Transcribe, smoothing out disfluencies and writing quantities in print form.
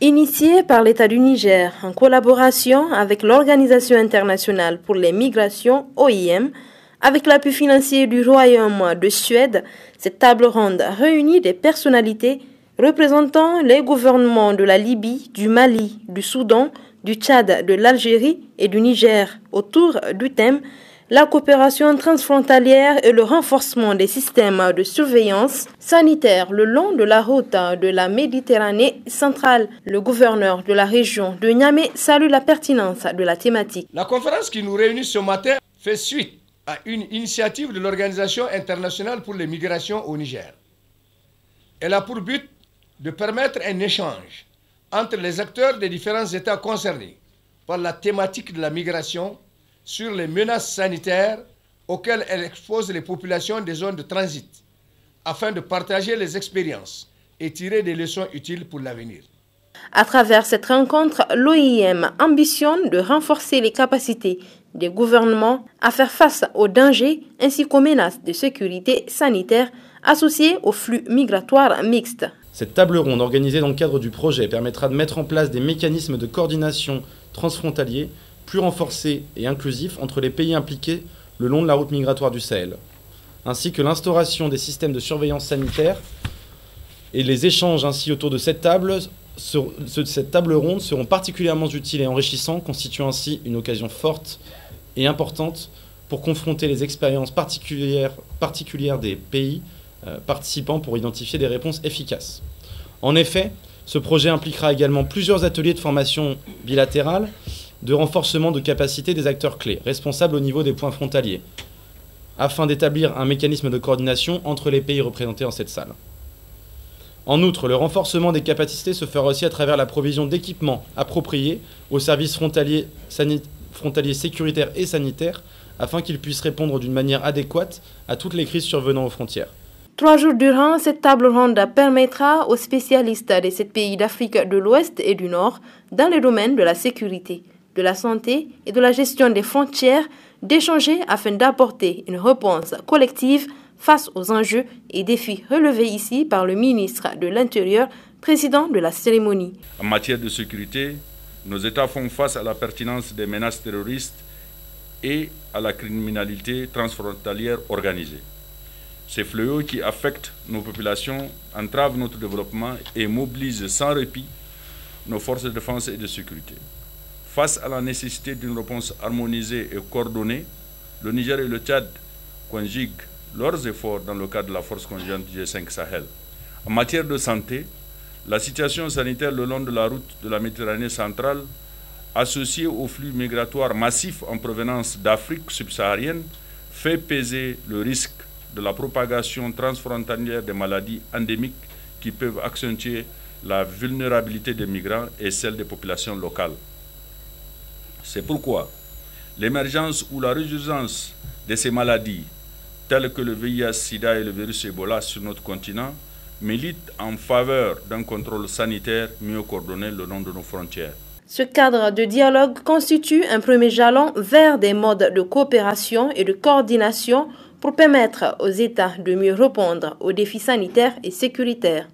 Initié par l'État du Niger en collaboration avec l'Organisation internationale pour les migrations OIM, avec l'appui financier du Royaume de Suède, cette table ronde réunit des personnalités représentant les gouvernements de la Libye, du Mali, du Soudan, du Tchad, de l'Algérie et du Niger autour du thème la coopération transfrontalière et le renforcement des systèmes de surveillance sanitaire le long de la route de la Méditerranée centrale. Le gouverneur de la région de Niamey salue la pertinence de la thématique. La conférence qui nous réunit ce matin fait suite à une initiative de l'Organisation internationale pour les migrations au Niger. Elle a pour but de permettre un échange entre les acteurs des différents États concernés par la thématique de la migration sur les menaces sanitaires auxquelles elle expose les populations des zones de transit, afin de partager les expériences et tirer des leçons utiles pour l'avenir. À travers cette rencontre, l'OIM ambitionne de renforcer les capacités des gouvernements à faire face aux dangers ainsi qu'aux menaces de sécurité sanitaire associées aux flux migratoires mixtes. Cette table ronde organisée dans le cadre du projet permettra de mettre en place des mécanismes de coordination transfrontaliers plus renforcés et inclusifs entre les pays impliqués le long de la route migratoire du Sahel, ainsi que l'instauration des systèmes de surveillance sanitaire et les échanges ainsi autour de cette table ronde seront particulièrement utiles et enrichissants, constituant ainsi une occasion forte et importante pour confronter les expériences particulières des pays participants pour identifier des réponses efficaces. En effet, ce projet impliquera également plusieurs ateliers de formation bilatérale, de renforcement de capacité des acteurs clés, responsables au niveau des points frontaliers, afin d'établir un mécanisme de coordination entre les pays représentés dans cette salle. En outre, le renforcement des capacités se fera aussi à travers la provision d'équipements appropriés aux services frontaliers sécuritaires et sanitaires, afin qu'ils puissent répondre d'une manière adéquate à toutes les crises survenant aux frontières. 3 jours durant, cette table ronde permettra aux spécialistes des 7 pays d'Afrique de l'Ouest et du Nord, dans le domaine de la sécurité, de la santé et de la gestion des frontières, d'échanger afin d'apporter une réponse collective face aux enjeux et défis relevés ici par le ministre de l'Intérieur, président de la cérémonie. En matière de sécurité, nos États font face à la pertinence des menaces terroristes et à la criminalité transfrontalière organisée. Ces fléaux qui affectent nos populations entravent notre développement et mobilisent sans répit nos forces de défense et de sécurité. Face à la nécessité d'une réponse harmonisée et coordonnée, le Niger et le Tchad conjuguent leurs efforts dans le cadre de la force conjointe G5 Sahel. En matière de santé, la situation sanitaire le long de la route de la Méditerranée centrale, associée aux flux migratoires massifs en provenance d'Afrique subsaharienne, fait peser le risque de la propagation transfrontalière des maladies endémiques qui peuvent accentuer la vulnérabilité des migrants et celle des populations locales. C'est pourquoi l'émergence ou la résurgence de ces maladies, telles que le VIH-Sida et le virus Ebola sur notre continent, militent en faveur d'un contrôle sanitaire mieux coordonné le long de nos frontières. Ce cadre de dialogue constitue un premier jalon vers des modes de coopération et de coordination pour permettre aux États de mieux répondre aux défis sanitaires et sécuritaires.